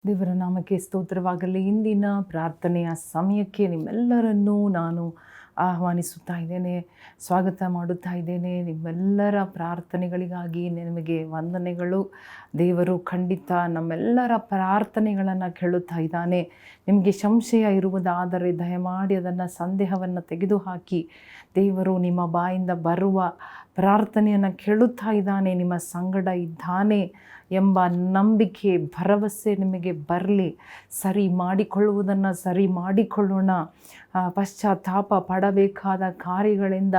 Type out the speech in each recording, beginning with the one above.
ದೇವರ ನಾಮಕ್ಕೆ ಸ್ತೋತ್ರವಾಗಲಿ. ಇಂದಿನ ಪ್ರಾರ್ಥನೆಯ ಸಮಯಕ್ಕೆ ನಿಮ್ಮೆಲ್ಲರನ್ನೂ ನಾನು ಆಹ್ವಾನಿಸುತ್ತಾ ಇದ್ದೇನೆ, ಸ್ವಾಗತ ಮಾಡುತ್ತಾ ಇದ್ದೇನೆ. ನಿಮ್ಮೆಲ್ಲರ ಪ್ರಾರ್ಥನೆಗಳಿಗಾಗಿ ನಿಮಗೆ ವಂದನೆಗಳು. ದೇವರು ಖಂಡಿತ ನಮ್ಮೆಲ್ಲರ ಪ್ರಾರ್ಥನೆಗಳನ್ನು ಕೇಳುತ್ತಾ ಇದ್ದಾನೆ. ನಿಮಗೆ ಸಂಶಯ ಇರುವುದಾದರೆ ದಯಮಾಡಿ ಅದನ್ನು ಸಂದೇಹವನ್ನು ತೆಗೆದುಹಾಕಿ, ದೇವರು ನಿಮ್ಮ ಬಾಯಿಂದ ಬರುವ ಪ್ರಾರ್ಥನೆಯನ್ನು ಕೇಳುತ್ತಾ ಇದ್ದಾನೆ, ನಿಮ್ಮ ಸಂಗಡ ಇದ್ದಾನೆ ಎಂಬ ನಂಬಿಕೆ, ಭರವಸೆ ನಿಮಗೆ ಬರಲಿ. ಸರಿ ಮಾಡಿಕೊಳ್ಳುವುದನ್ನು ಸರಿ ಮಾಡಿಕೊಳ್ಳೋಣ. ಪಶ್ಚಾತ್ತಾಪ ಪಡಬೇಕಾದ ಕಾರ್ಯಗಳಿಂದ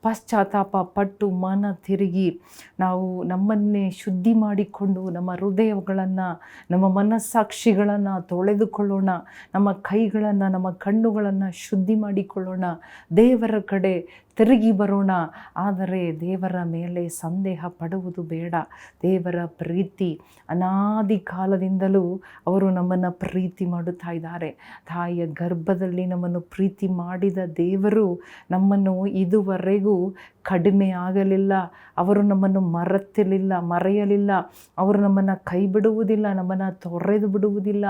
ಪಶ್ಚಾತ್ತಾಪ ಪಟ್ಟು ಮನ ತಿರುಗಿ ನಾವು ನಮ್ಮನ್ನೇ ಶುದ್ಧಿ ಮಾಡಿಕೊಂಡು ನಮ್ಮ ಹೃದಯಗಳನ್ನು, ನಮ್ಮ ಮನಸ್ಸಾಕ್ಷಿಗಳನ್ನು ತೊಳೆದುಕೊಳ್ಳೋಣ. ನಮ್ಮ ಕೈಗಳನ್ನು, ನಮ್ಮ ಕಣ್ಣುಗಳನ್ನು ಶುದ್ಧಿ ಮಾಡಿಕೊಳ್ಳೋಣ. ದೇವರ ಕಡೆ ತಿರುಗಿ ಬರೋಣ. ಆದರೆ ದೇವರ ಮೇಲೆ ಸಂದೇಹ ಪಡುವುದು ಬೇಡ. ದೇವರ ಪ್ರೀತಿ ಅನಾದಿ ಕಾಲದಿಂದಲೂ ಅವರು ನಮ್ಮನ್ನು ಪ್ರೀತಿ ಮಾಡುತ್ತಾ ಇದ್ದಾರೆ. ತಾಯಿಯ ಗರ್ಭದಲ್ಲಿ ನಮ್ಮನ್ನು ಪ್ರೀತಿ ಮಾಡಿದ ದೇವರು ನಮ್ಮನ್ನು ಇದುವರೆಗೂ ಕಡಿಮೆ ಆಗಲಿಲ್ಲ. ಅವರು ನಮ್ಮನ್ನು ಮರೆಯಲಿಲ್ಲ. ಅವರು ನಮ್ಮನ್ನು ಕೈ ಬಿಡುವುದಿಲ್ಲ, ನಮ್ಮನ್ನು ತೊರೆದು ಬಿಡುವುದಿಲ್ಲ.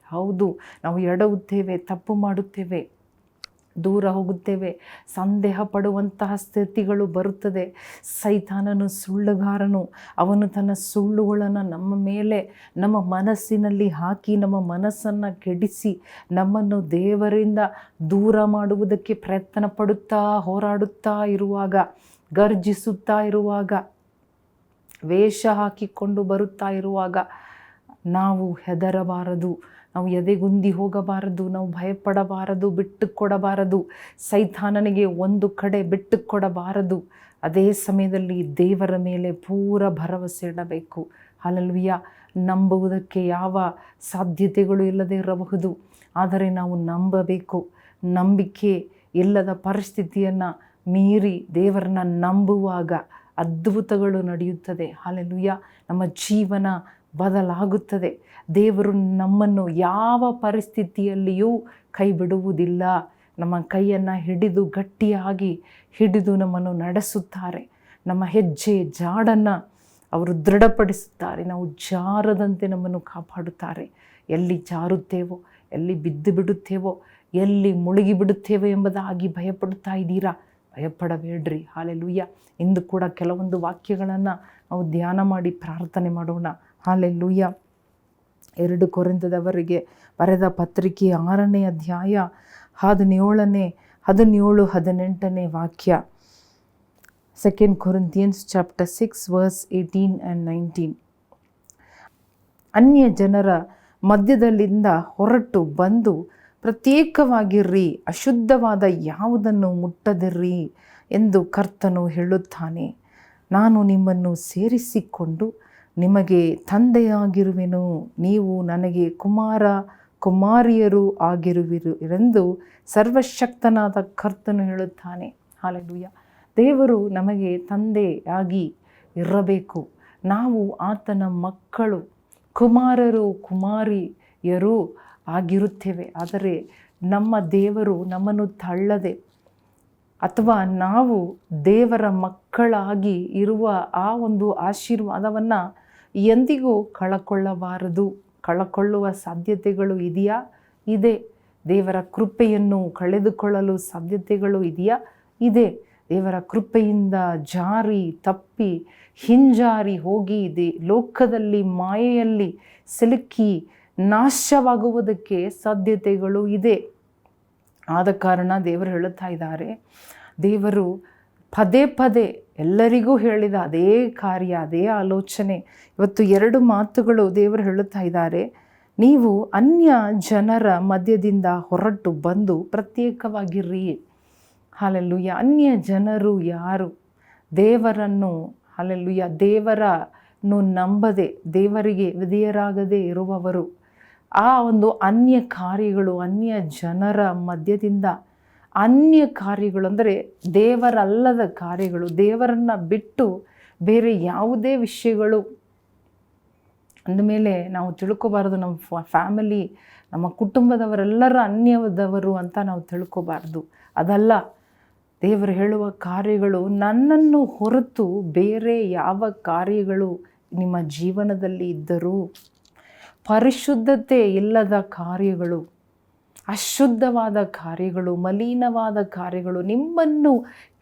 ಹೌದು, ನಾವು ಎಡವುತ್ತೇವೆ, ತಪ್ಪು ಮಾಡುತ್ತೇವೆ, ದೂರ ಹೋಗುತ್ತೇವೆ, ಸಂದೇಹ ಪಡುವಂತಹ ಸ್ಥಿತಿಗಳು ಬರುತ್ತದೆ. ಸೈತಾನನು ಸುಳ್ಳುಗಾರನು. ಅವನು ತನ್ನ ಸುಳ್ಳುಗಳನ್ನು ನಮ್ಮ ಮೇಲೆ, ನಮ್ಮ ಮನಸ್ಸಿನಲ್ಲಿ ಹಾಕಿ, ನಮ್ಮ ಮನಸ್ಸನ್ನು ಕೆಡಿಸಿ ನಮ್ಮನ್ನು ದೇವರಿಂದ ದೂರ ಮಾಡುವುದಕ್ಕೆ ಪ್ರಯತ್ನ ಪಡುತ್ತಾ, ಹೋರಾಡುತ್ತಾ ಇರುವಾಗ, ಗರ್ಜಿಸುತ್ತಾ ಇರುವಾಗ, ವೇಷ ಹಾಕಿಕೊಂಡು ಬರುತ್ತಾ ಇರುವಾಗ ನಾವು ಹೆದರಬಾರದು, ನಾವು ಎದೆಗುಂದಿ ಹೋಗಬಾರದು, ನಾವು ಭಯಪಡಬಾರದು, ಬಿಟ್ಟು ಕೊಡಬಾರದು. ಸೈತಾನನಿಗೆ ಒಂದು ಕಡೆ ಬಿಟ್ಟು ಕೊಡಬಾರದು. ಅದೇ ಸಮಯದಲ್ಲಿ ದೇವರ ಮೇಲೆ ಪೂರ ಭರವಸೆ ಇಡಬೇಕು. ಹಲ್ಲೆಲೂಯಾ. ನಂಬುವುದಕ್ಕೆ ಯಾವ ಸಾಧ್ಯತೆಗಳು ಇಲ್ಲದೆ ಇರಬಹುದು, ಆದರೆ ನಾವು ನಂಬಬೇಕು. ನಂಬಿಕೆ ಇಲ್ಲದ ಪರಿಸ್ಥಿತಿಯನ್ನು ಮೀರಿ ದೇವರನ್ನ ನಂಬುವಾಗ ಅದ್ಭುತಗಳು ನಡೆಯುತ್ತದೆ. ಹಲ್ಲೆಲೂಯಾ. ನಮ್ಮ ಜೀವನ ಬದಲಾಗುತ್ತದೆ. ದೇವರು ನಮ್ಮನ್ನು ಯಾವ ಪರಿಸ್ಥಿತಿಯಲ್ಲಿಯೂ ಕೈ ಬಿಡುವುದಿಲ್ಲ. ನಮ್ಮ ಕೈಯನ್ನು ಹಿಡಿದು ಗಟ್ಟಿಯಾಗಿ ಹಿಡಿದು ನಮ್ಮನ್ನು ನಡೆಸುತ್ತಾರೆ. ನಮ್ಮ ಹೆಜ್ಜೆ ಜಾಡನ್ನು ಅವರು ದೃಢಪಡಿಸುತ್ತಾರೆ. ನಾವು ಜಾರದಂತೆ ನಮ್ಮನ್ನು ಕಾಪಾಡುತ್ತಾರೆ. ಎಲ್ಲಿ ಜಾರುತ್ತೇವೋ, ಎಲ್ಲಿ ಬಿದ್ದು ಬಿಡುತ್ತೇವೋ, ಎಲ್ಲಿ ಮುಳುಗಿ ಬಿಡುತ್ತೇವೋ ಎಂಬುದಾಗಿ ಭಯಪಡುತ್ತಾ ಇದ್ದೀರಾ? ಭಯಪಡಬೇಡ್ರಿ. ಹಲ್ಲೆಲೂಯಾ. ಇಂದು ಕೂಡ ಕೆಲವೊಂದು ವಾಕ್ಯಗಳನ್ನು ನಾವು ಧ್ಯಾನ ಮಾಡಿ ಪ್ರಾರ್ಥನೆ ಮಾಡೋಣ. ಹಲ್ಲೆಲೂಯಾ. 2 ಕೊರಿಂಥದವರಿಗೆ ಬರೆದ ಪತ್ರಿಕೆ 6ನೇ ಅಧ್ಯಾಯ 17-18 ವಾಕ್ಯ. 2 Corinthians chapter 6 verse 18 and 19. ಅನ್ಯ ಜನರ ಮಧ್ಯದಲ್ಲಿಂದ ಹೊರಟು ಬಂದು ಪ್ರತ್ಯೇಕವಾಗಿರ್ರಿ, ಅಶುದ್ಧವಾದ ಯಾವುದನ್ನು ಮುಟ್ಟದಿರ್ರಿ ಎಂದು ಕರ್ತನು ಹೇಳುತ್ತಾನೆ. ನಾನು ನಿಮ್ಮನ್ನು ಸೇರಿಸಿಕೊಂಡು ನಿಮಗೆ ತಂದೆಯಾಗಿರುವೆನು, ನೀವು ನನಗೆ ಕುಮಾರ ಕುಮಾರಿಯರು ಆಗಿರುವಿರೆಂದು ಸರ್ವಶಕ್ತನಾದ ಕರ್ತನು ಹೇಳುತ್ತಾನೆ. ಹಲ್ಲೆಲೂಯಾ. ದೇವರು ನಮಗೆ ತಂದೆಯಾಗಿ ಇರಬೇಕು. ನಾವು ಆತನ ಮಕ್ಕಳು, ಕುಮಾರರು ಕುಮಾರಿಯರು ಆಗಿರುತ್ತೇವೆ. ಆದರೆ ನಮ್ಮ ದೇವರು ನಮ್ಮನ್ನು ತಳ್ಳದೆ, ಅಥವಾ ನಾವು ದೇವರ ಮಕ್ಕಳಾಗಿ ಇರುವ ಆ ಒಂದು ಆಶೀರ್ವಾದವನ್ನು ಎಂದಿಗೂ ಕಳಕೊಳ್ಳಬಾರದು. ಕಳಕೊಳ್ಳುವ ಸಾಧ್ಯತೆಗಳು ಇದೆಯಾ? ಇದೆ. ದೇವರ ಕೃಪೆಯನ್ನು ಕಳೆದುಕೊಳ್ಳಲು ಸಾಧ್ಯತೆಗಳು ಇದೆಯಾ? ಇದೆ. ದೇವರ ಕೃಪೆಯಿಂದ ಜಾರಿ ತಪ್ಪಿ ಹಿಂಜಾರಿ ಹೋಗಿ ಲೋಕದಲ್ಲಿ ಮಾಯೆಯಲ್ಲಿ ಸಿಲುಕಿ ನಾಶವಾಗುವುದಕ್ಕೆ ಸಾಧ್ಯತೆಗಳು ಇದೆ. ಆದ ಕಾರಣ ದೇವರು ಹೇಳುತ್ತಾ ಇದ್ದಾರೆ, ದೇವರು ಪದೇ ಪದೇ ಎಲ್ಲರಿಗೂ ಹೇಳಿದ ಅದೇ ಕಾರ್ಯ, ಅದೇ ಆಲೋಚನೆ. ಇವತ್ತು 2 ಮಾತುಗಳು ದೇವರು ಹೇಳುತ್ತಾ ಇದ್ದಾರೆ. ನೀವು ಅನ್ಯ ಜನರ ಮಧ್ಯದಿಂದ ಹೊರಟು ಬಂದು ಪ್ರತ್ಯೇಕವಾಗಿರ್ರಿ. ಹಲ್ಲೆಲೂಯಾ. ಅನ್ಯ ಜನರು ಯಾರು? ದೇವರನ್ನು, ಹಲ್ಲೆಲೂಯಾ, ದೇವರನ್ನು ನಂಬದೆ, ದೇವರಿಗೆ ವಿಧೇಯರಾಗದೆ ಇರುವವರು. ಆ ಒಂದು ಅನ್ಯ ಕಾರ್ಯಗಳು, ಅನ್ಯ ಜನರ ಮಧ್ಯದಿಂದ, ಅನ್ಯ ಕಾರ್ಯಗಳು ಅಂದರೆ ದೇವರಲ್ಲದ ಕಾರ್ಯಗಳು, ದೇವರನ್ನು ಬಿಟ್ಟು ಬೇರೆ ಯಾವುದೇ ವಿಷಯಗಳು ಅಂದಮೇಲೆ ನಾವು ತಿಳ್ಕೊಬಾರ್ದು. ನಮ್ಮ ಫ್ಯಾಮಿಲಿ, ನಮ್ಮ ಕುಟುಂಬದವರೆಲ್ಲರ ಅನ್ಯದವರು ಅಂತ ನಾವು ತಿಳ್ಕೊಬಾರ್ದು. ಅದಲ್ಲ, ದೇವರು ಹೇಳುವ ಕಾರ್ಯಗಳು ನನ್ನನ್ನು ಹೊರತು ಬೇರೆ ಯಾವ ಕಾರ್ಯಗಳು ನಿಮ್ಮ ಜೀವನದಲ್ಲಿ ಇದ್ದರೂ ಪರಿಶುದ್ಧತೆ ಇಲ್ಲದ ಕಾರ್ಯಗಳು, ಅಶುದ್ಧವಾದ ಕಾರ್ಯಗಳು, ಮಲಿನವಾದ ಕಾರ್ಯಗಳು, ನಿಮ್ಮನ್ನು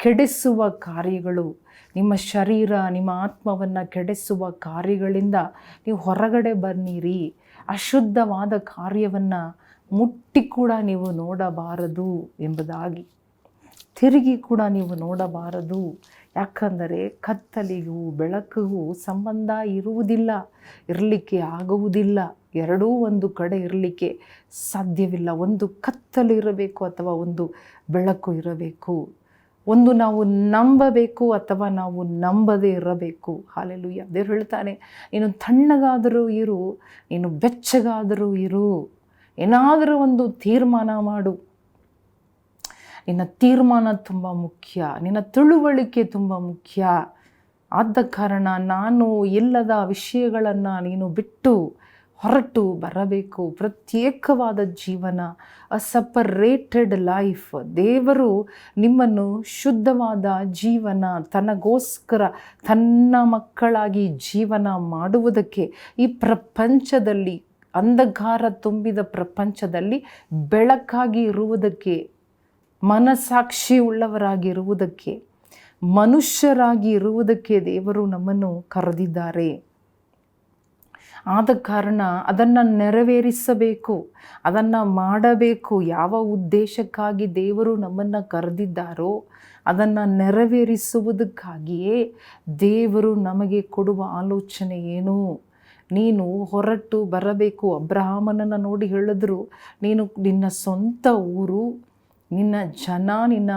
ಕೆಡಿಸುವ ಕಾರ್ಯಗಳು, ನಿಮ್ಮ ಶರೀರ ನಿಮ್ಮ ಆತ್ಮವನ್ನು ಕೆಡಿಸುವ ಕಾರ್ಯಗಳಿಂದ ನೀವು ಹೊರಗಡೆ ಬನ್ನಿರಿ. ಅಶುದ್ಧವಾದ ಕಾರ್ಯವನ್ನು ಮುಟ್ಟಿ ಕೂಡ ನೀವು ನೋಡಬಾರದು ಎಂಬುದಾಗಿ, ತಿರುಗಿ ಕೂಡ ನೀವು ನೋಡಬಾರದು. ಯಾಕಂದರೆ ಕತ್ತಲಿಗೂ ಬೆಳಕಿಗೂ ಸಂಬಂಧ ಇರುವುದಿಲ್ಲ, ಇರಲಿಕ್ಕೆ ಆಗುವುದಿಲ್ಲ. ಎರಡೂ ಒಂದು ಕಡೆ ಇರಲಿಕ್ಕೆ ಸಾಧ್ಯವಿಲ್ಲ. ಒಂದು ಕತ್ತಲು ಇರಬೇಕು ಅಥವಾ ಒಂದು ಬೆಳಕು ಇರಬೇಕು. ಒಂದು ನಾವು ನಂಬಬೇಕು ಅಥವಾ ನಾವು ನಂಬದೇ ಇರಬೇಕು. ಹಾಲೆಲೂಯ. ದೇವರು ಹೇಳ್ತಾನೆ, ನೀನು ತಣ್ಣಗಾದರೂ ಇರು, ನೀನು ಬೆಚ್ಚಗಾದರೂ ಇರು, ಏನಾದರೂ ಒಂದು ತೀರ್ಮಾನ ಮಾಡು. ನಿನ್ನ ತೀರ್ಮಾನ ತುಂಬ ಮುಖ್ಯ, ನಿನ್ನ ತಿಳುವಳಿಕೆ ತುಂಬ ಮುಖ್ಯ. ಆದ ಕಾರಣ ನಾನು ಇಲ್ಲದ ವಿಷಯಗಳನ್ನು ನೀನು ಬಿಟ್ಟು ಹೊರಟು ಬರಬೇಕು. ಪ್ರತ್ಯೇಕವಾದ ಜೀವನ, ಅ ಸಪರೇಟೆಡ್ ಲೈಫ್. ದೇವರು ನಿಮ್ಮನ್ನು ಶುದ್ಧವಾದ ಜೀವನ, ತನಗೋಸ್ಕರ ತನ್ನ ಮಕ್ಕಳಾಗಿ ಜೀವನ ಮಾಡುವುದಕ್ಕೆ, ಈ ಪ್ರಪಂಚದಲ್ಲಿ, ಅಂಧಕಾರ ತುಂಬಿದ ಪ್ರಪಂಚದಲ್ಲಿ ಬೆಳಕಾಗಿ ಇರುವುದಕ್ಕೆ, ಮನಸಾಕ್ಷಿ ಉಳ್ಳವರಾಗಿರುವುದಕ್ಕೆ, ಮನುಷ್ಯರಾಗಿ ಇರುವುದಕ್ಕೆ ದೇವರು ನಮ್ಮನ್ನು ಕರೆದಿದ್ದಾರೆ. ಆದ ಕಾರಣ ಅದನ್ನು ನೆರವೇರಿಸಬೇಕು, ಅದನ್ನು ಮಾಡಬೇಕು. ಯಾವ ಉದ್ದೇಶಕ್ಕಾಗಿ ದೇವರು ನಮ್ಮನ್ನು ಕರೆದಿದ್ದಾರೋ ಅದನ್ನು ನೆರವೇರಿಸುವುದಕ್ಕಾಗಿಯೇ ದೇವರು ನಮಗೆ ಕೊಡುವ ಆಲೋಚನೆ ಏನು? ನೀನು ಹೊರಟು ಬರಬೇಕು. ಅಬ್ರಹಾಮನನ್ನು ನೋಡಿ ಹೇಳಿದ್ರು, ನೀನು ನಿನ್ನ ಸ್ವಂತ ಊರು, ನಿನ್ನ ಜನ, ನಿನ್ನ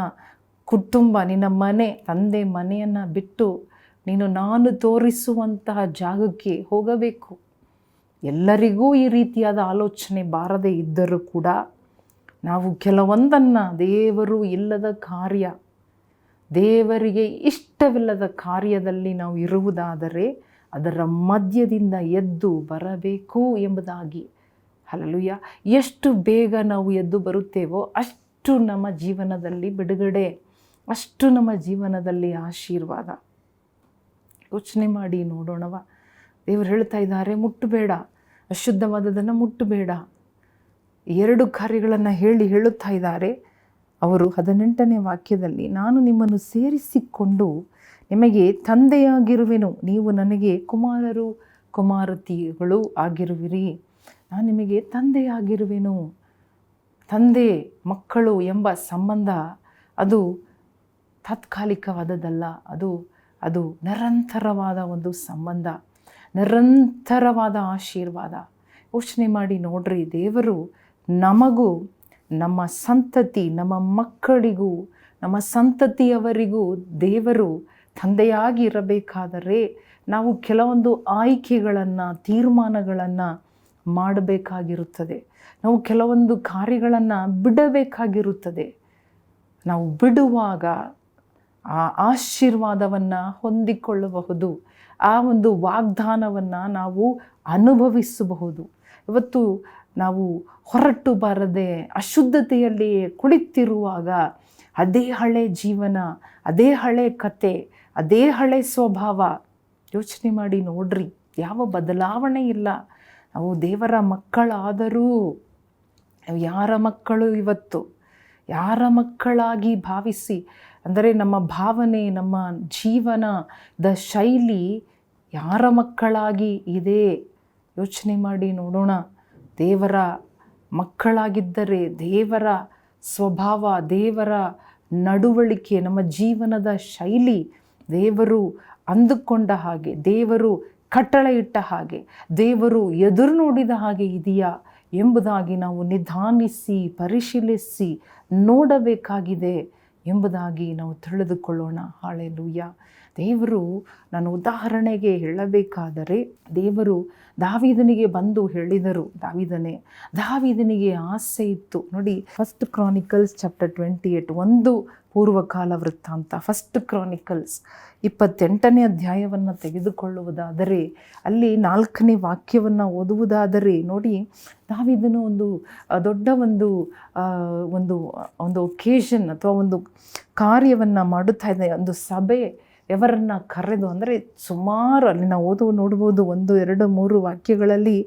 ಕುಟುಂಬ, ನಿನ್ನ ಮನೆ, ತಂದೆ ಮನೆಯನ್ನು ಬಿಟ್ಟು ನೀನು ನಾನು ತೋರಿಸುವಂತಹ ಜಾಗಕ್ಕೆ ಹೋಗಬೇಕು. ಎಲ್ಲರಿಗೂ ಈ ರೀತಿಯಾದ ಆಲೋಚನೆ ಬಾರದೇ ಇದ್ದರೂ ಕೂಡ ನಾವು ಕೆಲವೊಂದನ್ನು, ದೇವರು ಇಲ್ಲದ ಕಾರ್ಯ, ದೇವರಿಗೆ ಇಷ್ಟವಿಲ್ಲದ ಕಾರ್ಯದಲ್ಲಿ ನಾವು ಇರುವುದಾದರೆ ಅದರ ಮಧ್ಯದಿಂದ ಎದ್ದು ಬರಬೇಕು ಎಂಬುದಾಗಿ. ಹಲ್ಲೆಲೂಯಾ. ಎಷ್ಟು ಬೇಗ ನಾವು ಎದ್ದು ಬರುತ್ತೇವೋ ಅಷ್ಟು ನಮ್ಮ ಜೀವನದಲ್ಲಿ ಬಿಡುಗಡೆ, ಅಷ್ಟು ನಮ್ಮ ಜೀವನದಲ್ಲಿ ಆಶೀರ್ವಾದ. ಯೋಚನೆ ಮಾಡಿ ನೋಡೋಣವ. ದೇವರು ಹೇಳ್ತಾ ಇದ್ದಾರೆ, ಮುಟ್ಟಬೇಡ, ಅಶುದ್ಧವಾದದನ್ನು ಮುಟ್ಟಬೇಡ. ಎರಡು ಕಾರ್ಯಗಳನ್ನು ಹೇಳುತ್ತಾ ಇದ್ದಾರೆ ಅವರು. 18ನೇ ವಾಕ್ಯದಲ್ಲಿ, ನಾನು ನಿಮ್ಮನ್ನು ಸೇರಿಸಿಕೊಂಡು ನಿಮಗೆ ತಂದೆಯಾಗಿರುವೆನು, ನೀವು ನನಗೆ ಕುಮಾರರು ಕುಮಾರತಿಗಳು ಆಗಿರುವಿರಿ. ನಾನು ನಿಮಗೆ ತಂದೆಯಾಗಿರುವೆನು. ತಂದೆ ಮಕ್ಕಳು ಎಂಬ ಸಂಬಂಧ ಅದು ತಾತ್ಕಾಲಿಕವಾದದ್ದಲ್ಲ, ಅದು ನಿರಂತರವಾದ ಒಂದು ಸಂಬಂಧ, ನಿರಂತರವಾದ ಆಶೀರ್ವಾದ. ಯೋಚನೆ ಮಾಡಿ ನೋಡ್ರಿ, ದೇವರು ನಮಗೂ, ನಮ್ಮ ಸಂತತಿ, ನಮ್ಮ ಮಕ್ಕಳಿಗೂ, ನಮ್ಮ ಸಂತತಿಯವರಿಗೂ ದೇವರು ತಂದೆಯಾಗಿ ಇರಬೇಕಾದರೆ ನಾವು ಕೆಲವೊಂದು ಆಯ್ಕೆಗಳನ್ನು, ತೀರ್ಮಾನಗಳನ್ನು ಮಾಡಬೇಕಾಗಿರುತ್ತದೆ. ನಾವು ಕೆಲವೊಂದು ಕಾರ್ಯಗಳನ್ನು ಬಿಡಬೇಕಾಗಿರುತ್ತದೆ. ನಾವು ಬಿಡುವಾಗ ಆ ಆಶೀರ್ವಾದವನ್ನು ಹೊಂದಿಕೊಳ್ಳಬಹುದು, ಆ ಒಂದು ವಾಗ್ದಾನವನ್ನು ನಾವು ಅನುಭವಿಸಬಹುದು. ಇವತ್ತು ನಾವು ಹೊರಟು ಬಾರದೆ ಅಶುದ್ಧತೆಯಲ್ಲಿಯೇ ಕುಳಿತಿರುವಾಗ ಅದೇ ಹಳೆ ಜೀವನ, ಅದೇ ಹಳೆ ಕತೆ, ಅದೇ ಹಳೆ ಸ್ವಭಾವ. ಯೋಚನೆ ಮಾಡಿ ನೋಡ್ರಿ, ಯಾವ ಬದಲಾವಣೆ ಇಲ್ಲ. ನಾವು ದೇವರ ಮಕ್ಕಳಾದರೂ ಯಾರ ಮಕ್ಕಳು ಇವತ್ತು, ಯಾರ ಮಕ್ಕಳಾಗಿ ಭಾವಿಸಿ, ಅಂದರೆ ನಮ್ಮ ಭಾವನೆ, ನಮ್ಮ ಜೀವನದ ಶೈಲಿ ಯಾರ ಮಕ್ಕಳಾಗಿ ಇದೆ ಯೋಚನೆ ಮಾಡಿ ನೋಡೋಣ. ದೇವರ ಮಕ್ಕಳಾಗಿದ್ದರೆ ದೇವರ ಸ್ವಭಾವ, ದೇವರ ನಡವಳಿಕೆ, ನಮ್ಮ ಜೀವನದ ಶೈಲಿ ದೇವರು ಅಂದುಕೊಂಡ ಹಾಗೆ, ದೇವರು ಕಟ್ಟಳೆ ಇಟ್ಟ ಹಾಗೆ, ದೇವರು ಎದುರು ನೋಡಿದ ಹಾಗೆ ಇದೆಯಾ ಎಂಬುದಾಗಿ ನಾವು ನಿಧಾನಿಸಿ ಪರಿಶೀಲಿಸಿ ನೋಡಬೇಕಾಗಿದೆ ಎಂಬುದಾಗಿ ನಾವು ತಿಳಿದುಕೊಳ್ಳೋಣ. ಹಾಲೆಲೂಯ. ದೇವರು, ನಾನು ಉದಾಹರಣೆಗೆ ಹೇಳಬೇಕಾದರೆ, ದೇವರು ದಾವೀದನಿಗೆ ಬಂದು ಹೇಳಿದರು, ದಾವೀದನಿಗೆ ಆಸೆ ಇತ್ತು ನೋಡಿ. 1 Chronicles chapter 28, ಒಂದು ಪೂರ್ವಕಾಲ ವೃತ್ತಾಂತ, 1 Chronicles 28ನೇ ಅಧ್ಯಾಯವನ್ನು ತೆಗೆದುಕೊಳ್ಳುವುದಾದರೆ, ಅಲ್ಲಿ 4ನೇ ವಾಕ್ಯವನ್ನು ಓದುವುದಾದರೆ ನೋಡಿ, ದಾವೀದನು ಒಂದು ದೊಡ್ಡ ಒಂದು ಒಕೇಶನ್ ಅಥವಾ ಒಂದು ಕಾರ್ಯವನ್ನು ಮಾಡುತ್ತಾ ಇದ್ದ. ಒಂದು ಸಭೆ ಇವರನ್ನು ಕರೆದು, ಅಂದರೆ ಸುಮಾರು ಅಲ್ಲಿ ನಾವು ನೋಡ್ಬೋದು 1, 2, 3 ವಾಕ್ಯಗಳಲ್ಲಿ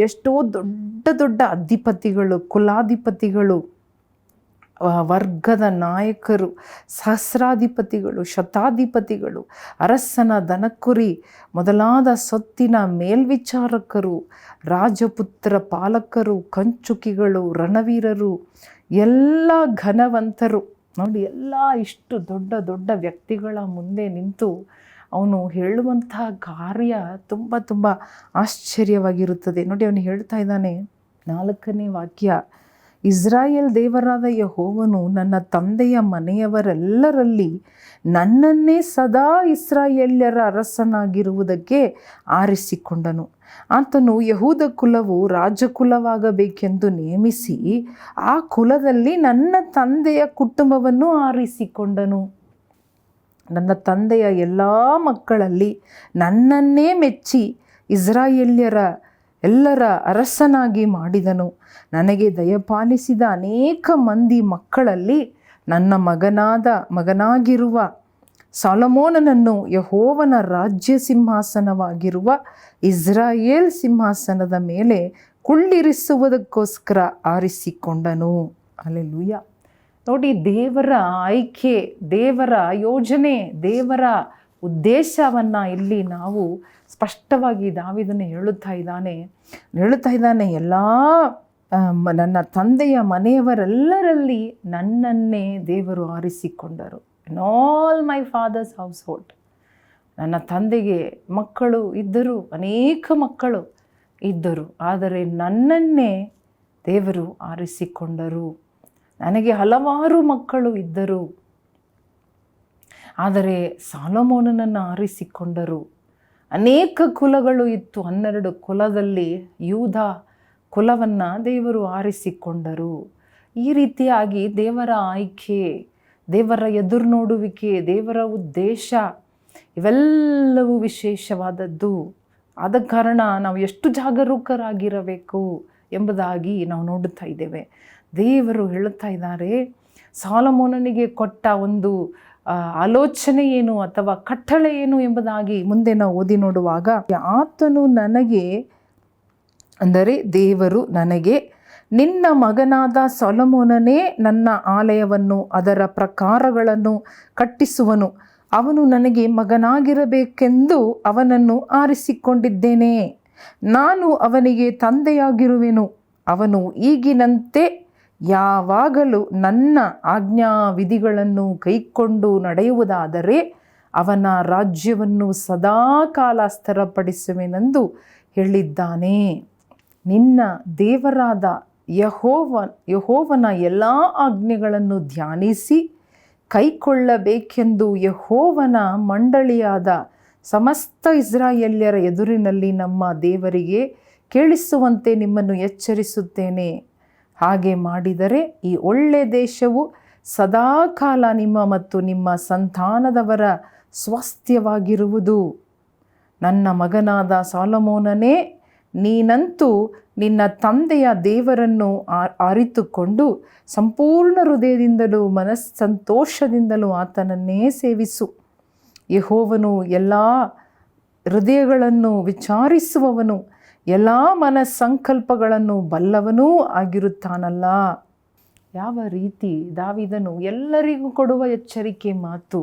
ಎಷ್ಟೋ ದೊಡ್ಡ ದೊಡ್ಡ ಅಧಿಪತಿಗಳು, ಕುಲಾಧಿಪತಿಗಳು, ವರ್ಗದ ನಾಯಕರು, ಸಹಸ್ರಾಧಿಪತಿಗಳು, ಶತಾಧಿಪತಿಗಳು, ಅರಸನ ದನಕುರಿ ಮೊದಲಾದ ಸೊತ್ತಿನ ಮೇಲ್ವಿಚಾರಕರು, ರಾಜಪುತ್ರ ಪಾಲಕರು, ಕಂಚುಕಿಗಳು, ರಣವೀರರು, ಎಲ್ಲ ಘನವಂತರು ನೋಡಿ, ಎಲ್ಲ ಇಷ್ಟು ದೊಡ್ಡ ದೊಡ್ಡ ವ್ಯಕ್ತಿಗಳ ಮುಂದೆ ನಿಂತು ಅವನು ಹೇಳುವಂತಹ ಕಾರ್ಯ ತುಂಬ ತುಂಬ ಆಶ್ಚರ್ಯವಾಗಿರುತ್ತದೆ. ನೋಡಿ, ಅವನು ಹೇಳ್ತಾ ಇದ್ದಾನೆ 4ನೇ ವಾಕ್ಯ, ಇಸ್ರಾಯೇಲ್ ದೇವರಾದ ಯೆಹೋವನು ನನ್ನ ತಂದೆಯ ಮನೆಯವರೆಲ್ಲರಲ್ಲಿ ನನ್ನನ್ನೇ ಸದಾ ಇಸ್ರಾಯೇಲ್ಯರ ಅರಸನಾಗಿರುವುದಕ್ಕೆ ಆರಿಸಿಕೊಂಡನು. ಆತನು ಯಹೂದ ಕುಲವು ರಾಜಕುಲವಾಗಬೇಕೆಂದು ನೇಮಿಸಿ ಆ ಕುಲದಲ್ಲಿ ನನ್ನ ತಂದೆಯ ಕುಟುಂಬವನ್ನು ಆರಿಸಿಕೊಂಡನು. ನನ್ನ ತಂದೆಯ ಎಲ್ಲ ಮಕ್ಕಳಲ್ಲಿ ನನ್ನನ್ನೇ ಮೆಚ್ಚಿ ಇಸ್ರಾಯೇಲ್ಯರ ಎಲ್ಲರ ಅರಸನಾಗಿ ಮಾಡಿದನು. ನನಗೆ ದಯಪಾಲಿಸಿದ ಅನೇಕ ಮಂದಿ ಮಕ್ಕಳಲ್ಲಿ ನನ್ನ ಮಗನಾಗಿರುವ ಸೊಲೊಮೋನನನ್ನು ಯೆಹೋವನ ರಾಜ್ಯ ಸಿಂಹಾಸನವಾಗಿರುವ ಇಸ್ರಾಯೇಲ್ ಸಿಂಹಾಸನದ ಮೇಲೆ ಕುಳ್ಳಿರಿಸುವುದಕ್ಕೋಸ್ಕರ ಆರಿಸಿಕೊಂಡನು. ಹಲ್ಲೆಲೂಯಾ. ನೋಡಿ, ದೇವರ ಆಯ್ಕೆ, ದೇವರ ಯೋಜನೆ, ದೇವರ ಉದ್ದೇಶವನ್ನು ಇಲ್ಲಿ ನಾವು ಸ್ಪಷ್ಟವಾಗಿ ದಾವೀದನು ಹೇಳುತ್ತಾ ಇದ್ದಾನೆ. ಎಲ್ಲ ನನ್ನ ತಂದೆಯ ಮನೆಯವರೆಲ್ಲರಲ್ಲಿ ನನ್ನನ್ನೇ ದೇವರು ಆರಿಸಿಕೊಂಡರು. In all my father's household. ನನ್ನ ತಂದೆಗೆ ಮಕ್ಕಳು ಇದ್ದರು, ಅನೇಕ ಮಕ್ಕಳು ಇದ್ದರು, ಆದರೆ ನನ್ನನ್ನೇ ದೇವರು ಆರಿಸಿಕೊಂಡರು. ನನಗೆ ಹಲವಾರು ಮಕ್ಕಳು ಇದ್ದರು, ಆದರೆ ಸೊಲೊಮೋನನನ್ನು ಆರಿಸಿಕೊಂಡರು. ಅನೇಕ ಕುಲಗಳು ಇತ್ತು, 12 ಕುಲದಲ್ಲಿ ಯೂದ ಕುಲವನ್ನು ದೇವರು ಆರಿಸಿಕೊಂಡರು. ಈ ರೀತಿಯಾಗಿ ದೇವರ ಆಯ್ಕೆ, ದೇವರ ಎದುರು ನೋಡುವಿಕೆ, ದೇವರ ಉದ್ದೇಶ ಇವೆಲ್ಲವೂ ವಿಶೇಷವಾದದ್ದು. ಆದ ಕಾರಣ ನಾವು ಎಷ್ಟು ಜಾಗರೂಕರಾಗಿರಬೇಕು ಎಂಬುದಾಗಿ ನಾವು ನೋಡುತ್ತಾ ಇದ್ದೇವೆ. ದೇವರು ಹೇಳುತ್ತಾ ಇದ್ದಾರೆ, ಸೊಲೊಮೋನನಿಗೆ ಕೊಟ್ಟ ಒಂದು ಆಲೋಚನೆ ಏನು ಅಥವಾ ಕಟ್ಟಳೆ ಏನು ಎಂಬುದಾಗಿ ಮುಂದೆ ನಾವು ಓದಿ ನೋಡುವಾಗ, ಆತನು ನನಗೆ, ಅಂದರೆ ದೇವರು ನನಗೆ, ನಿನ್ನ ಮಗನಾದ ಸೊಲೊಮೋನನೇ ನನ್ನ ಆಲಯವನ್ನು ಅದರ ಪ್ರಕಾರಗಳನ್ನು ಕಟ್ಟಿಸುವನು. ಅವನು ನನಗೆ ಮಗನಾಗಿರಬೇಕೆಂದು ಅವನನ್ನು ಆರಿಸಿಕೊಂಡಿದ್ದೇನೆ. ನಾನು ಅವನಿಗೆ ತಂದೆಯಾಗಿರುವೆನು. ಅವನು ಈಗಿನಂತೆ ಯಾವಾಗಲೂ ನನ್ನ ಆಜ್ಞಾವಿಧಿಗಳನ್ನು ಕೈಕೊಂಡು ನಡೆಯುವುದಾದರೆ ಅವನ ರಾಜ್ಯವನ್ನು ಸದಾಕಾಲ ಸ್ಥಿರಪಡಿಸುವೆನೆಂದು ಹೇಳಿದ್ದಾನೆ. ನಿನ್ನ ದೇವರಾದ ಯೆಹೋವನ ಎಲ್ಲ ಆಜ್ಞೆಗಳನ್ನು ಧ್ಯಾನಿಸಿ ಕೈಕೊಳ್ಳಬೇಕೆಂದು ಯೆಹೋವನ ಮಂಡಳಿಯಾದ ಸಮಸ್ತ ಇಸ್ರಾಯೇಲ್ಯರ ಎದುರಿನಲ್ಲಿ ನಮ್ಮ ದೇವರಿಗೆ ಕೇಳಿಸುವಂತೆ ನಿಮ್ಮನ್ನು ಎಚ್ಚರಿಸುತ್ತೇನೆ. ಹಾಗೆ ಮಾಡಿದರೆ ಈ ಒಳ್ಳೆ ದೇಶವು ಸದಾಕಾಲ ನಿಮ್ಮ ಮತ್ತು ನಿಮ್ಮ ಸಂತಾನದವರ ಸ್ವಾಸ್ಥ್ಯವಾಗಿರುವುದು. ನನ್ನ ಮಗನಾದ ಸೊಲೊಮೋನನೇ, ನೀನಂತೂ ನಿನ್ನ ತಂದೆಯ ದೇವರನ್ನು ಅರಿತುಕೊಂಡು ಸಂಪೂರ್ಣ ಹೃದಯದಿಂದಲೂ ಮನಸ್ಸಂತೋಷದಿಂದಲೂ ಆತನನ್ನೇ ಸೇವಿಸು. ಯೆಹೋವನು ಎಲ್ಲ ಹೃದಯಗಳನ್ನು ವಿಚಾರಿಸುವವನು, ಎಲ್ಲ ಮನಸ್ಸಂಕಲ್ಪಗಳನ್ನು ಬಲ್ಲವನೂ ಆಗಿರುತ್ತಾನಲ್ಲ. ಯಾವ ರೀತಿ ದಾವೀದನು ಎಲ್ಲರಿಗೂ ಕೊಡುವ ಎಚ್ಚರಿಕೆ ಮಾತು,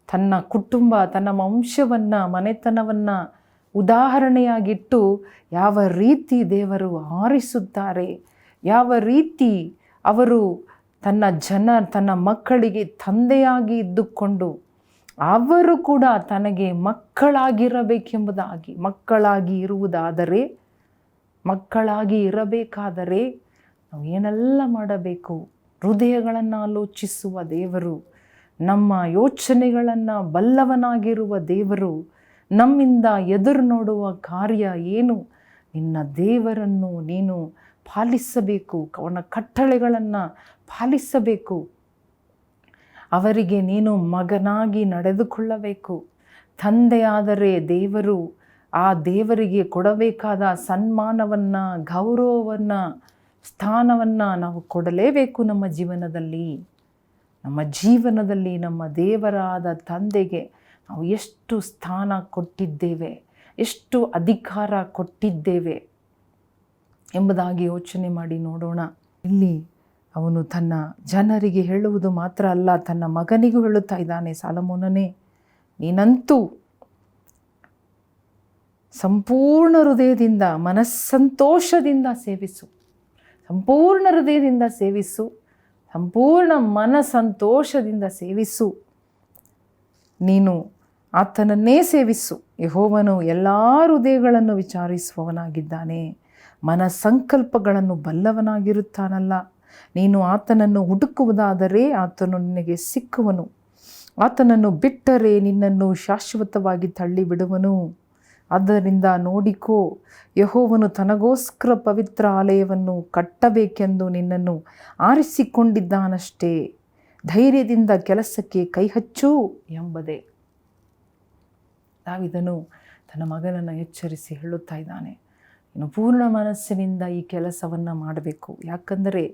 ತನ್ನ ಕುಟುಂಬ, ತನ್ನ ವಂಶವನ್ನು, ಮನೆತನವನ್ನು ಉದಾಹರಣೆಯಾಗಿಟ್ಟು ಯಾವ ರೀತಿ ದೇವರು ಆರಿಸುತ್ತಾರೆ, ಯಾವ ರೀತಿ ಅವರು ತನ್ನ ಮಕ್ಕಳಿಗೆ ತಂದೆಯಾಗಿ ಇದ್ದುಕೊಂಡು ಅವರು ಕೂಡ ತನಗೆ ಮಕ್ಕಳಾಗಿ ಇರಬೇಕಾದರೆ ನಾವು ಏನೆಲ್ಲ ಮಾಡಬೇಕು? ಹೃದಯಗಳನ್ನು ಆಲೋಚಿಸುವ ದೇವರು, ನಮ್ಮ ಯೋಚನೆಗಳನ್ನು ಬಲ್ಲವನಾಗಿರುವ ದೇವರು, ನಮ್ಮಿಂದ ಎದುರು ನೋಡುವ ಕಾರ್ಯ ಏನು? ನಿನ್ನ ದೇವರನ್ನು ನೀನು ಪಾಲಿಸಬೇಕು, ಅವನ ಕಟ್ಟಳೆಗಳನ್ನು ಪಾಲಿಸಬೇಕು, ಅವರಿಗೆ ನೀನು ಮಗನಾಗಿ ನಡೆದುಕೊಳ್ಳಬೇಕು. ತಂದೆಯಾದರೆ ದೇವರು, ಆ ದೇವರಿಗೆ ಕೊಡಬೇಕಾದ ಸನ್ಮಾನವನ್ನು, ಗೌರವವನ್ನು, ಸ್ಥಾನವನ್ನು ನಾವು ಕೊಡಲೇಬೇಕು. ನಮ್ಮ ಜೀವನದಲ್ಲಿ ನಮ್ಮ ದೇವರಾದ ತಂದೆಗೆ ನಾವು ಎಷ್ಟು ಸ್ಥಾನ ಕೊಟ್ಟಿದ್ದೇವೆ, ಎಷ್ಟು ಅಧಿಕಾರ ಕೊಟ್ಟಿದ್ದೇವೆ. ಎಂಬುದಾಗಿ ಯೋಚನೆ ಮಾಡಿ ನೋಡೋಣ. ಇಲ್ಲಿ ಅವನು ತನ್ನ ಜನರಿಗೆ ಹೇಳುವುದು ಮಾತ್ರ ಅಲ್ಲ, ತನ್ನ ಮಗನಿಗೂ ಹೇಳುತ್ತಾ ಇದ್ದಾನೆ, ಸಾಲಮೋನನೇ, ನೀನಂತೂ ಸಂಪೂರ್ಣ ಹೃದಯದಿಂದ ಮನಸ್ಸಂತೋಷದಿಂದ ಸೇವಿಸು, ಸಂಪೂರ್ಣ ಹೃದಯದಿಂದ ಸೇವಿಸು, ಸಂಪೂರ್ಣ ಮನಸ್ಸಂತೋಷದಿಂದ ಸೇವಿಸು. ನೀನು ಆತನನ್ನೇ ಸೇವಿಸು. ಯೆಹೋವನು ಎಲ್ಲ ಹೃದಯಗಳನ್ನು ವಿಚಾರಿಸುವವನಾಗಿದ್ದಾನೆ, ಮನಸ್ಸಂಕಲ್ಪಗಳನ್ನು ಬಲ್ಲವನಾಗಿರುತ್ತಾನಲ್ಲ. ನೀನು ಆತನನ್ನು ಹುಡುಕುವುದಾದರೆ ಆತನು ನಿನಗೆ ಸಿಕ್ಕುವನು, ಆತನನ್ನು ಬಿಟ್ಟರೆ ನಿನ್ನನ್ನು ಶಾಶ್ವತವಾಗಿ ತಳ್ಳಿಬಿಡುವನು. ಆದ್ದರಿಂದ ನೋಡಿಕೋ, ಯೆಹೋವನು ತನಗೋಸ್ಕರ ಪವಿತ್ರ ಆಲಯವನ್ನು ಕಟ್ಟಬೇಕೆಂದು ನಿನ್ನನ್ನು ಆರಿಸಿಕೊಂಡಿದ್ದಾನಷ್ಟೇ. ಧೈರ್ಯದಿಂದ ಕೆಲಸಕ್ಕೆ ಕೈಹಚ್ಚು ಎಂಬುದೇ. ದಾವೀದನು ತನ್ನ ಮಗನನ್ನು ಎಚ್ಚರಿಸಿ ಹೇಳುತ್ತಾ ಇದ್ದಾನೆ, ಇನ್ನು ಪೂರ್ಣ ಮನಸ್ಸಿನಿಂದ ಈ ಕೆಲಸವನ್ನು ಮಾಡಬೇಕು. ಯಾಕಂದರೆ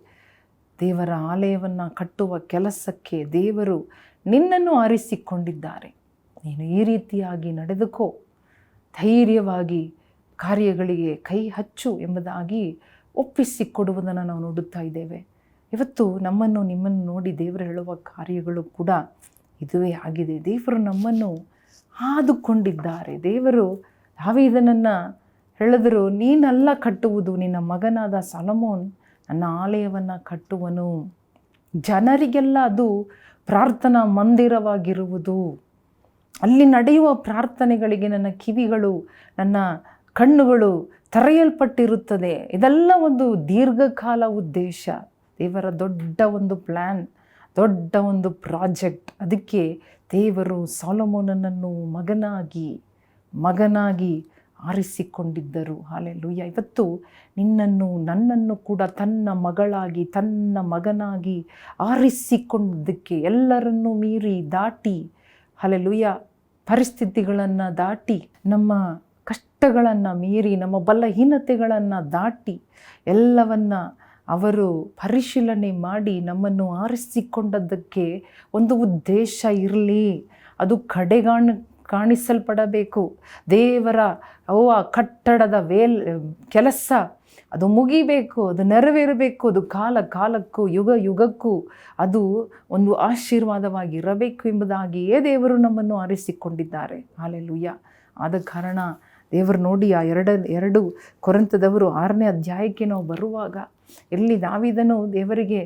ದೇವರ ಆಲಯವನ್ನು ಕಟ್ಟುವ ಕೆಲಸಕ್ಕೆ ದೇವರು ನಿನ್ನನ್ನು ಆರಿಸಿಕೊಂಡಿದ್ದಾರೆ. ನೀನು ಈ ರೀತಿಯಾಗಿ ನಡೆದುಕೋ, ಧೈರ್ಯವಾಗಿ ಕಾರ್ಯಗಳಿಗೆ ಕೈ ಹಚ್ಚು ಎಂಬುದಾಗಿ ಒಪ್ಪಿಸಿಕೊಡುವುದನ್ನು ನಾವು ನೋಡುತ್ತಾ ಇದ್ದೇವೆ. ಇವತ್ತು ನಮ್ಮನ್ನು ನಿಮ್ಮನ್ನು ನೋಡಿ ದೇವರು ಹೇಳುವ ಕಾರ್ಯಗಳು ಕೂಡ ಇದುವೇ ಆಗಿದೆ. ದೇವರು ನಮ್ಮನ್ನು ಆದುಕೊಂಡಿದ್ದಾರೆ. ದೇವರು ದಾವೀದನನ್ನು ಹೇಳಿದರು, ನೀನಲ್ಲ ಕಟ್ಟುವುದು, ನಿನ್ನ ಮಗನಾದ ಸಾಲಮೋನ್ ನನ್ನ ಆಲಯವನ್ನು ಕಟ್ಟುವನು. ಜನರಿಗೆಲ್ಲ ಅದು ಪ್ರಾರ್ಥನಾ ಮಂದಿರವಾಗಿರುವುದು. ಅಲ್ಲಿ ನಡೆಯುವ ಪ್ರಾರ್ಥನೆಗಳಿಗೆ ನನ್ನ ಕಿವಿಗಳು, ನನ್ನ ಕಣ್ಣುಗಳು ತೆರೆಯಲ್ಪಟ್ಟಿರುತ್ತದೆ. ಇದೆಲ್ಲ ಒಂದು ದೀರ್ಘಕಾಲ ಉದ್ದೇಶ, ದೇವರ ದೊಡ್ಡ ಒಂದು ಪ್ಲ್ಯಾನ್, ದೊಡ್ಡ ಒಂದು ಪ್ರಾಜೆಕ್ಟ್. ಅದಕ್ಕೆ ದೇವರು ಸಾಲೊಮೋನನನ್ನು ಮಗನಾಗಿ ಆರಿಸಿಕೊಂಡಿದ್ದರು. ಹಾಲೆಲೂಯ. ಇವತ್ತು ನಿನ್ನನ್ನು ನನ್ನನ್ನು ಕೂಡ ತನ್ನ ಮಗಳಾಗಿ ತನ್ನ ಮಗನಾಗಿ ಆರಿಸಿಕೊಂಡದಕ್ಕೆ ಎಲ್ಲರನ್ನೂ ಮೀರಿ ದಾಟಿ, ಹಾಲೆಲೂಯ, ಪರಿಸ್ಥಿತಿಗಳನ್ನು ದಾಟಿ, ನಮ್ಮ ಕಷ್ಟಗಳನ್ನು ಮೀರಿ, ನಮ್ಮ ಬಲಹೀನತೆಗಳನ್ನು ದಾಟಿ, ಎಲ್ಲವನ್ನ ಅವರು ಪರಿಶೀಲನೆ ಮಾಡಿ ನಮ್ಮನ್ನು ಆರಿಸಿಕೊಂಡದ್ದಕ್ಕೆ ಒಂದು ಉದ್ದೇಶ ಇರಲಿ. ಅದು ಕಾಣಿಸಲ್ಪಡಬೇಕು. ದೇವರ ಕಟ್ಟಡದ ಕೆಲಸ ಅದು ಮುಗಿಬೇಕು, ಅದು ನೆರವೇರಬೇಕು, ಅದು ಕಾಲಕ್ಕೂ ಯುಗಕ್ಕೂ ಅದು ಒಂದು ಆಶೀರ್ವಾದವಾಗಿರಬೇಕು ಎಂಬುದಾಗಿಯೇ ದೇವರು ನಮ್ಮನ್ನು ಆರಿಸಿಕೊಂಡಿದ್ದಾರೆ. ಹಾಲೆಲೂಯ. ಆದ ಕಾರಣ ದೇವರು ನೋಡಿ, ಆ ಎರಡು ಕೊರಿಂಥದವರು 6ನೇ ಅಧ್ಯಾಯಕ್ಕೆ ನಾವು ಬರುವಾಗ, ಇಲ್ಲಿ ದಾವೀದನು ದೇವರಿಗೆ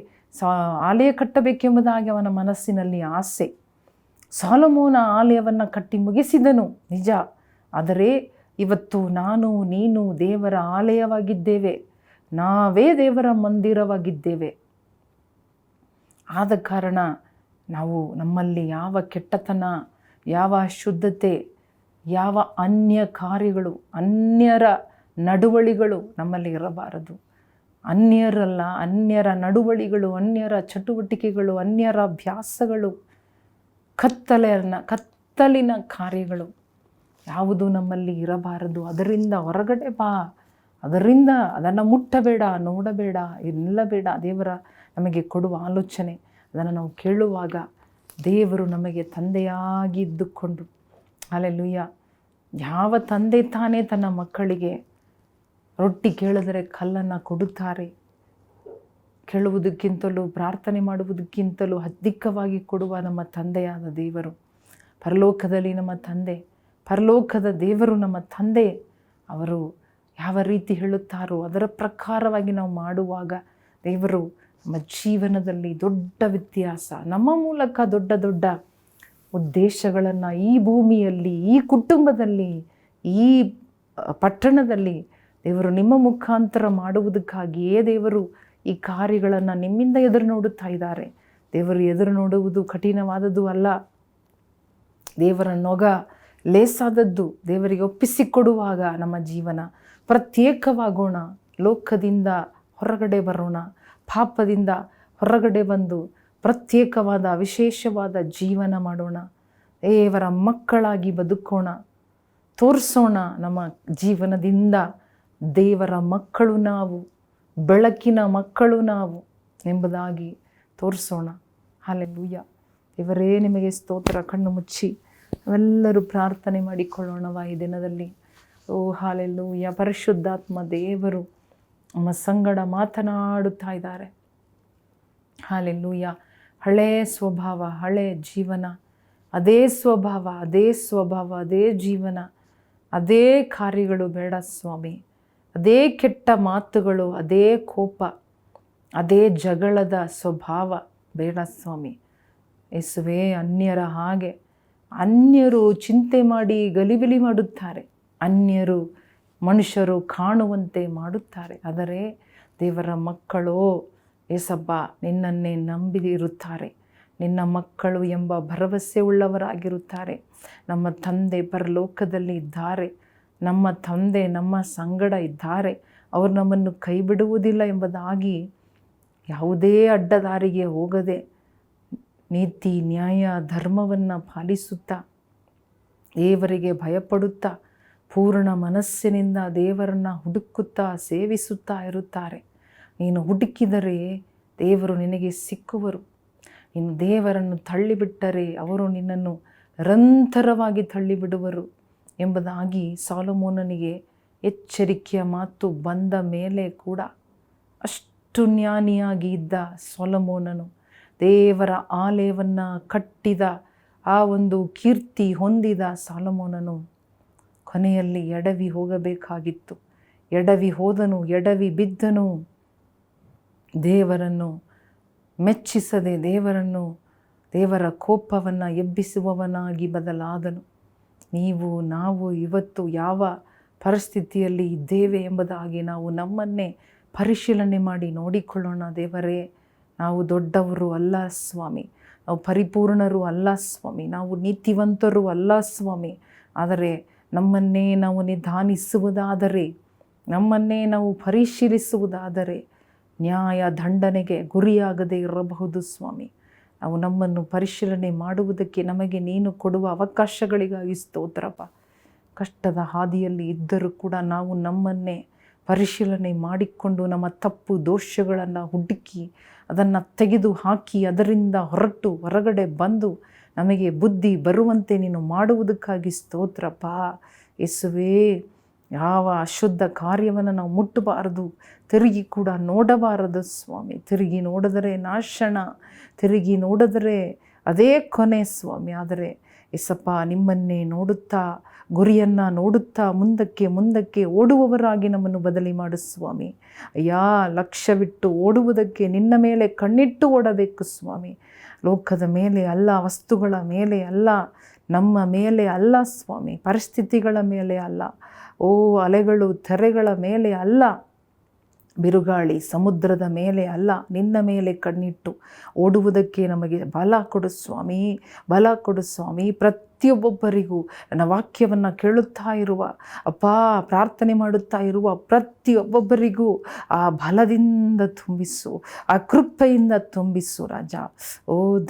ಆಲಯ ಕಟ್ಟಬೇಕೆಂಬುದಾಗಿ ಅವನ ಮನಸ್ಸಿನಲ್ಲಿ ಆಸೆ. ಸಾಲೊಮೋನ ಆಲಯವನ್ನು ಕಟ್ಟಿ ಮುಗಿಸಿದನು ನಿಜ, ಆದರೆ ಇವತ್ತು ನಾನು ನೀನು ದೇವರ ಆಲಯವಾಗಿದ್ದೇವೆ, ನಾವೇ ದೇವರ ಮಂದಿರವಾಗಿದ್ದೇವೆ. ಆದ ಕಾರಣ ನಾವು ನಮ್ಮಲ್ಲಿ ಯಾವ ಕೆಟ್ಟತನ, ಯಾವ ಅಶುದ್ಧತೆ, ಯಾವ ಅನ್ಯ ಕಾರ್ಯಗಳು, ಅನ್ಯರ ನಡುವಳಿಗಳು ನಮ್ಮಲ್ಲಿ ಇರಬಾರದು. ಅನ್ಯರ ನಡುವಳಿಗಳು, ಅನ್ಯರ ಚಟುವಟಿಕೆಗಳು, ಅನ್ಯರ ಅಭ್ಯಾಸಗಳು, ಕತ್ತಲಿನ ಕಾರ್ಯಗಳು ಯಾವುದು ನಮ್ಮಲ್ಲಿ ಇರಬಾರದು. ಅದರಿಂದ ಹೊರಗಡೆ ಬಾ, ಅದನ್ನು ಮುಟ್ಟಬೇಡ, ನೋಡಬೇಡ, ನಿಲ್ಲಬೇಡ. ದೇವರ ನಮಗೆ ಕೊಡುವ ಆಲೋಚನೆ, ಅದನ್ನು ನಾವು ಕೇಳುವಾಗ ದೇವರು ನಮಗೆ ತಂದೆಯಾಗಿ ಇದ್ದುಕೊಂಡು, ಹಾಲೆಲೂಯ, ಯಾವ ತಂದೆ ತಾನೇ ತನ್ನ ಮಕ್ಕಳಿಗೆ ರೊಟ್ಟಿ ಕೇಳಿದರೆ ಕಲ್ಲನ್ನು ಕೊಡುತ್ತಾರೆ, ಕೇಳುವುದಕ್ಕಿಂತಲೂ ಪ್ರಾರ್ಥನೆ ಮಾಡುವುದಕ್ಕಿಂತಲೂ ಅಧಿಕವಾಗಿ ಕೊಡುವ ನಮ್ಮ ತಂದೆಯಾದ ದೇವರು, ಪರಲೋಕದಲ್ಲಿ ನಮ್ಮ ತಂದೆ, ಪರಲೋಕದ ದೇವರು ನಮ್ಮ ತಂದೆ, ಅವರು ಯಾವ ರೀತಿ ಹೇಳುತ್ತಾರೋ ಅದರ ಪ್ರಕಾರವಾಗಿ ನಾವು ಮಾಡುವಾಗ ದೇವರು ನಮ್ಮ ಜೀವನದಲ್ಲಿ ದೊಡ್ಡ ವ್ಯತ್ಯಾಸ, ನಮ್ಮ ಮೂಲಕ ದೊಡ್ಡ ದೊಡ್ಡ ಉದ್ದೇಶಗಳನ್ನು ಈ ಭೂಮಿಯಲ್ಲಿ, ಈ ಕುಟುಂಬದಲ್ಲಿ, ಈ ಪಟ್ಟಣದಲ್ಲಿ ದೇವರು ನಿಮ್ಮ ಮುಖಾಂತರ ಮಾಡುವುದಕ್ಕಾಗಿಯೇ ದೇವರು ಈ ಕಾರ್ಯಗಳನ್ನು ನಿಮ್ಮಿಂದ ಎದುರು ನೋಡುತ್ತಾ ಇದ್ದಾರೆ. ದೇವರು ಎದುರು ನೋಡುವುದು ಕಠಿಣವಾದದ್ದು ಅಲ್ಲ, ದೇವರ ನೊಗ ಲೇಸಾದದ್ದು. ದೇವರಿಗೆ ಒಪ್ಪಿಸಿಕೊಡುವಾಗ ನಮ್ಮ ಜೀವನ ಪ್ರತ್ಯೇಕವಾಗೋಣ, ಲೋಕದಿಂದ ಹೊರಗಡೆ ಬರೋಣ, ಪಾಪದಿಂದ ಹೊರಗಡೆ ಬಂದು ಪ್ರತ್ಯೇಕವಾದ ವಿಶೇಷವಾದ ಜೀವನ ಮಾಡೋಣ, ದೇವರ ಮಕ್ಕಳಾಗಿ ಬದುಕೋಣ, ತೋರಿಸೋಣ ನಮ್ಮ ಜೀವನದಿಂದ ದೇವರ ಮಕ್ಕಳು ನಾವು, ಬೆಳಕಿನ ಮಕ್ಕಳು ನಾವು ಎಂಬುದಾಗಿ ತೋರಿಸೋಣ. ಹಾಲೆಲೂಯ. ದೇವರೇ ನಿಮಗೆ ಸ್ತೋತ್ರ. ಕಣ್ಣು ಮುಚ್ಚಿ ನಾವೆಲ್ಲರೂ ಪ್ರಾರ್ಥನೆ ಮಾಡಿಕೊಳ್ಳೋಣವ ಈ ದಿನದಲ್ಲಿ. ಓ ಹಾಲೆಲೂಯ. ಪರಿಶುದ್ಧಾತ್ಮ ದೇವರು ನಮ್ಮ ಸಂಗಡ ಮಾತನಾಡುತ್ತಾ ಇದ್ದಾರೆ. ಹಲ್ಲೆಲೂಯಾ. ಹಳೇ ಸ್ವಭಾವ, ಹಳೆ ಜೀವನ, ಅದೇ ಸ್ವಭಾವ, ಅದೇ ಜೀವನ, ಅದೇ ಕಾರ್ಯಗಳು ಬೇಡ ಸ್ವಾಮಿ. ಅದೇ ಕೆಟ್ಟ ಮಾತುಗಳು, ಅದೇ ಕೋಪ, ಅದೇ ಜಗಳದ ಸ್ವಭಾವ ಬೇಡ ಸ್ವಾಮಿ. ಯೇಸುವೇ, ಅನ್ಯರ ಹಾಗೆ ಅನ್ಯರು ಚಿಂತೆ ಮಾಡಿ ಗಲಿಬಿಲಿ ಮಾಡುತ್ತಾರೆ, ಅನ್ಯರು ಮನುಷ್ಯರು ಕಾಣುವಂತೆ ಮಾಡುತ್ತಾರೆ. ಆದರೆ ದೇವರ ಮಕ್ಕಳು ಏಸಪ್ಪ ನಿನ್ನನ್ನೇ ನಂಬಿರುತ್ತಾರೆ. ನಿನ್ನ ಮಕ್ಕಳು ಎಂಬ ಭರವಸೆ ಉಳ್ಳವರಾಗಿರುತ್ತಾರೆ. ನಮ್ಮ ತಂದೆ ಪರಲೋಕದಲ್ಲಿ ಇದ್ದಾರೆ, ನಮ್ಮ ತಂದೆ ನಮ್ಮ ಸಂಗಡ ಇದ್ದಾರೆ, ಅವರು ನಮ್ಮನ್ನು ಕೈ ಬಿಡುವುದಿಲ್ಲ ಎಂಬುದಾಗಿ ಯಾವುದೇ ಅಡ್ಡದಾರಿಗೆ ಹೋಗದೆ ನೀತಿ ನ್ಯಾಯ ಧರ್ಮವನ್ನು ಪಾಲಿಸುತ್ತಾ ದೇವರಿಗೆ ಭಯಪಡುತ್ತಾ ಪೂರ್ಣ ಮನಸ್ಸಿನಿಂದ ದೇವರನ್ನು ಹುಡುಕುತ್ತಾ ಸೇವಿಸುತ್ತಾ ಇರುತ್ತಾರೆ. ನೀನು ಹುಡುಕಿದರೆ ದೇವರು ನಿನಗೆ ಸಿಕ್ಕುವರು. ನೀನು ದೇವರನ್ನು ತಳ್ಳಿಬಿಟ್ಟರೆ ಅವರು ನಿನ್ನನ್ನು ನಿರಂತರವಾಗಿ ತಳ್ಳಿಬಿಡುವರು ಎಂಬುದಾಗಿ ಸೊಲೊಮೋನನಿಗೆ ಎಚ್ಚರಿಕೆಯ ಮಾತು ಬಂದ ಮೇಲೆ ಕೂಡ ಅಷ್ಟು ಜ್ಞಾನಿಯಾಗಿ ಇದ್ದ ಸೊಲೊಮೋನನು ದೇವರ ಆಲಯವನ್ನು ಕಟ್ಟಿದ ಆ ಒಂದು ಕೀರ್ತಿ ಹೊಂದಿದ ಸೊಲೊಮೋನನು ಕೊನೆಯಲ್ಲಿ ಎಡವಿ ಹೋಗಬೇಕಾಗಿತ್ತು. ಎಡವಿ ಹೋದನು, ಎಡವಿ ಬಿದ್ದನು. ದೇವರನ್ನು ಮೆಚ್ಚಿಸದೆ ದೇವರ ಕೋಪವನ್ನು ಎಬ್ಬಿಸುವವನಾಗಿ ಬದಲಾದನು. ನಾವು ಇವತ್ತು ಯಾವ ಪರಿಸ್ಥಿತಿಯಲ್ಲಿ ಇದ್ದೇವೆ ಎಂಬುದಾಗಿ ನಾವು ನಮ್ಮನ್ನೇ ಪರಿಶೀಲನೆ ಮಾಡಿ ನೋಡಿಕೊಳ್ಳೋಣ. ದೇವರೇ, ನಾವು ದೊಡ್ಡವರು ಅಲ್ಲ ಸ್ವಾಮಿ, ನಾವು ಪರಿಪೂರ್ಣರು ಅಲ್ಲ ಸ್ವಾಮಿ, ನಾವು ನೀತಿವಂತರು ಅಲ್ಲ ಸ್ವಾಮಿ. ಆದರೆ ನಮ್ಮನ್ನೇ ನಾವು ನಿಧಾನಿಸುವುದಾದರೆ, ನಮ್ಮನ್ನೇ ನಾವು ಪರಿಶೀಲಿಸುವುದಾದರೆ ನ್ಯಾಯ ದಂಡನೆಗೆ ಗುರಿಯಾಗದೇ ಇರಬಹುದು ಸ್ವಾಮಿ. ನಾವು ನಮ್ಮನ್ನು ಪರಿಶೀಲನೆ ಮಾಡುವುದಕ್ಕೆ ನಮಗೆ ನೀನು ಕೊಡುವ ಅವಕಾಶಗಳಿಗಾಗಿ ಸ್ತೋತ್ರಪ್ಪ. ಕಷ್ಟದ ಹಾದಿಯಲ್ಲಿ ಇದ್ದರೂ ಕೂಡ ನಾವು ನಮ್ಮನ್ನೇ ಪರಿಶೀಲನೆ ಮಾಡಿಕೊಂಡು ನಮ್ಮ ತಪ್ಪು ದೋಷಗಳನ್ನು ಹುಡುಕಿ ಅದನ್ನು ತೆಗೆದು ಹಾಕಿ ಅದರಿಂದ ಹೊರಗಡೆ ಬಂದು ನಮಗೆ ಬುದ್ಧಿ ಬರುವಂತೆ ನೀನು ಮಾಡುವುದಕ್ಕಾಗಿ ಸ್ತೋತ್ರಪ್ಪ. ಯೇಸುವೇ, ಯಾವ ಅಶುದ್ಧ ಕಾರ್ಯವನ್ನು ನಾವು ಮುಟ್ಟಬಾರದು, ತಿರುಗಿ ಕೂಡ ನೋಡಬಾರದು ಸ್ವಾಮಿ. ತಿರುಗಿ ನೋಡಿದರೆ ನಾಶನ, ತಿರುಗಿ ನೋಡಿದರೆ ಅದೇ ಕೊನೆ ಸ್ವಾಮಿ. ಆದರೆ ಯೇಸಪ್ಪ, ನಿಮ್ಮನ್ನೇ ನೋಡುತ್ತಾ, ಗುರಿಯನ್ನು ನೋಡುತ್ತಾ ಮುಂದಕ್ಕೆ ಓಡುವವರಾಗಿ ನಮ್ಮನ್ನು ಬದಲಿ ಮಾಡು ಸ್ವಾಮಿ. ಅಯ್ಯ, ಲಕ್ಷ್ಯವಿಟ್ಟು ಓಡುವುದಕ್ಕೆ ನಿನ್ನ ಮೇಲೆ ಕಣ್ಣಿಟ್ಟು ಓಡಬೇಕು ಸ್ವಾಮಿ. ಲೋಕದ ಮೇಲೆ ಅಲ್ಲ, ವಸ್ತುಗಳ ಮೇಲೆ ಅಲ್ಲ, ನಮ್ಮ ಮೇಲೆ ಅಲ್ಲ ಸ್ವಾಮಿ, ಪರಿಸ್ಥಿತಿಗಳ ಮೇಲೆ ಅಲ್ಲ, ಅಲೆಗಳು ತೆರೆಗಳ ಮೇಲೆ ಅಲ್ಲ, ಬಿರುಗಾಳಿ ಸಮುದ್ರದ ಮೇಲೆ ಅಲ್ಲ, ನಿನ್ನ ಮೇಲೆ ಕಣ್ಣಿಟ್ಟು ಓಡುವುದಕ್ಕೆ ನಮಗೆ ಬಲ ಕೊಡು ಸ್ವಾಮಿ, ಬಲ ಕೊಡು ಸ್ವಾಮಿ. ಪ್ರತಿಯೊಬ್ಬೊಬ್ಬರಿಗೂ ನನ್ನ ವಾಕ್ಯವನ್ನು ಕೇಳುತ್ತಾ ಇರುವ ಅಪ್ಪ, ಪ್ರಾರ್ಥನೆ ಮಾಡುತ್ತಾ ಇರುವ ಪ್ರತಿಯೊಬ್ಬೊಬ್ಬರಿಗೂ ಆ ಬಲದಿಂದ ತುಂಬಿಸು, ಆ ಕೃಪೆಯಿಂದ ತುಂಬಿಸು ರಾಜ.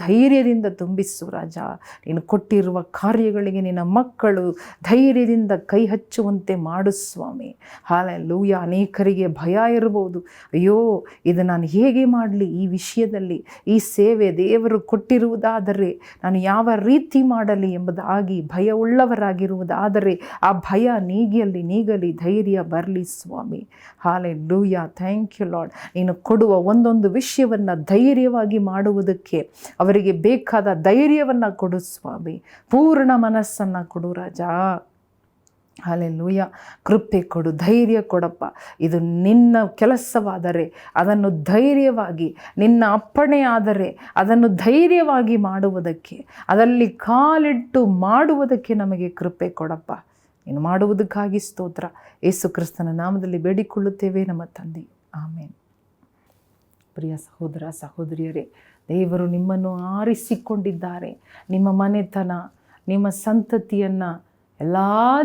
ಧೈರ್ಯದಿಂದ ತುಂಬಿಸು ರಾಜ. ನೀನು ಕೊಟ್ಟಿರುವ ಕಾರ್ಯಗಳಿಗೆ ನಿನ್ನ ಮಕ್ಕಳು ಧೈರ್ಯದಿಂದ ಕೈ ಹಚ್ಚುವಂತೆ ಮಾಡು ಸ್ವಾಮಿ. ಹಲ್ಲೆಲೂಯಾ. ಅನೇಕರಿಗೆ ಭಯ ಇರಬಹುದು, ಅಯ್ಯೋ ಇದು ನಾನು ಹೇಗೆ ಮಾಡಲಿ, ಈ ವಿಷಯದಲ್ಲಿ ಈ ಸೇವೆ ದೇವರು ಕೊಟ್ಟಿರುವುದಾದರೆ ನಾನು ಯಾವ ರೀತಿ ಮಾಡಲಿ ಎಂಬುದಾಗಿ ಭಯವುಳ್ಳವರಾಗಿರುವುದಾದರೆ ಆ ಭಯ ನೀಗಲಿ, ಧೈರ್ಯ ಬರಲಿ ಸ್ವಾಮಿ. ಹಲ್ಲೆಲೂಯಾ. Thank you lord. ನೀನು ಕೊಡುವ ಒಂದೊಂದು ವಿಷಯವನ್ನು ಧೈರ್ಯವಾಗಿ ಮಾಡುವುದಕ್ಕೆ ಅವರಿಗೆ ಬೇಕಾದ ಧೈರ್ಯವನ್ನು ಕೊಡು ಸ್ವಾಮಿ. ಪೂರ್ಣ ಮನಸ್ಸನ್ನು ಕೊಡು ರಾಜ. ಹಲ್ಲೆಲೂಯಾ. ಕೃಪೆ ಕೊಡು, ಧೈರ್ಯ ಕೊಡಪ್ಪ. ಇದು ನಿನ್ನ ಕೆಲಸವಾದರೆ ಅದನ್ನು ಧೈರ್ಯವಾಗಿ, ನಿನ್ನ ಅಪ್ಪಣೆ ಆದರೆ ಅದನ್ನು ಧೈರ್ಯವಾಗಿ ಮಾಡುವುದಕ್ಕೆ, ಅದರಲ್ಲಿ ಕಾಲಿಟ್ಟು ಮಾಡುವುದಕ್ಕೆ ನಮಗೆ ಕೃಪೆ ಕೊಡಪ್ಪ. ನೀನು ಮಾಡುವುದಕ್ಕಾಗಿ ಸ್ತೋತ್ರ. ಯೇಸು ಕ್ರಿಸ್ತನ ನಾಮದಲ್ಲಿ ಬೇಡಿಕೊಳ್ಳುತ್ತೇವೆ ನಮ್ಮ ತಂದೆ, ಆಮೇನ್. ಪ್ರಿಯ ಸಹೋದರ ಸಹೋದರಿಯರೇ, ದೇವರು ನಿಮ್ಮನ್ನು ಆರಿಸಿಕೊಂಡಿದ್ದಾರೆ. ನಿಮ್ಮ ಮನೆತನ, ನಿಮ್ಮ ಸಂತತಿಯನ್ನು ಎಲ್ಲ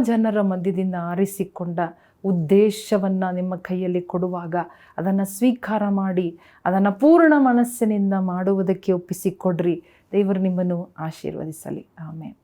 ಜನರ ಮಧ್ಯದಿಂದ ಆರಿಸಿಕೊಂಡ ಉದ್ದೇಶವನ್ನು ನಿಮ್ಮ ಕೈಯಲ್ಲಿ ಕೊಡುವಾಗ ಅದನ್ನು ಸ್ವೀಕಾರ ಮಾಡಿ ಅದನ್ನು ಪೂರ್ಣ ಮನಸ್ಸಿನಿಂದ ಮಾಡುವುದಕ್ಕೆ ಒಪ್ಪಿಸಿಕೊಡ್ರಿ. ದೇವರು ನಿಮ್ಮನ್ನು ಆಶೀರ್ವದಿಸಲಿ. ಆಮೇನ್.